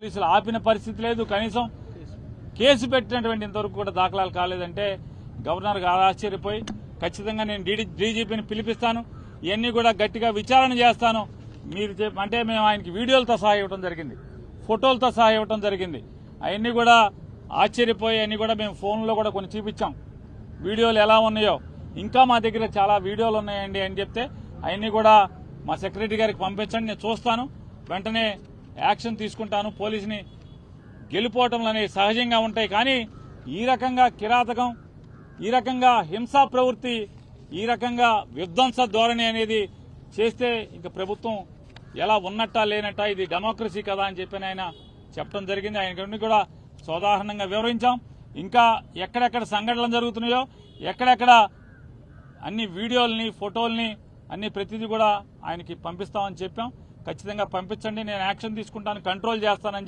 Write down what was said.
పోలీసులు ఆపిన పరిస్థితి లేదు, కనీసం కేసు పెట్టినటువంటి ఇంతవరకు కూడా దాఖలాలు కాలేదంటే గవర్నర్ గారు ఆశ్చర్యపోయి ఖచ్చితంగా నేను డీజీపీని పిలిపిస్తాను, ఇవన్నీ కూడా గట్టిగా విచారణ చేస్తాను. మీరు అంటే మేము ఆయనకి వీడియోలతో సహా ఇవ్వడం జరిగింది, ఫోటోలతో సహా ఇవ్వడం జరిగింది. అవన్నీ కూడా ఆశ్చర్యపోయి అన్ని కూడా మేము ఫోన్లో కూడా కొన్ని చూపించాం, వీడియోలు ఎలా ఉన్నాయో. ఇంకా మా దగ్గర చాలా వీడియోలు ఉన్నాయండి అని చెప్తే అవన్నీ కూడా మా సెక్రటరీ గారికి పంపించండి, నేను చూస్తాను, వెంటనే యాక్షన్ తీసుకుంటాను. పోలీసుని గెలుపోవటంలు అనేవి సహజంగా ఉంటాయి, కానీ ఈ రకంగా కిరాతకం, ఈ రకంగా హింసా ప్రవృత్తి, ఈ రకంగా విధ్వంస ధోరణి అనేది చేస్తే ఇంకా ప్రభుత్వం ఎలా ఉన్నట్టా లేనట్టా, ఇది డెమోక్రసీ కదా అని చెప్పి ఆయన చెప్పడం జరిగింది. ఆయన కూడా సోదాహరణంగా వివరించాం. ఇంకా ఎక్కడెక్కడ సంఘటనలు జరుగుతున్నాయో, ఎక్కడెక్కడ అన్ని వీడియోల్ని, ఫోటోల్ని అన్ని ప్రతిదీ కూడా ఆయనకి పంపిస్తామని చెప్పాం. ఖచ్చితంగా పంపించండి, నేను యాక్షన్ తీసుకుంటాను, కంట్రోల్ చేస్తానని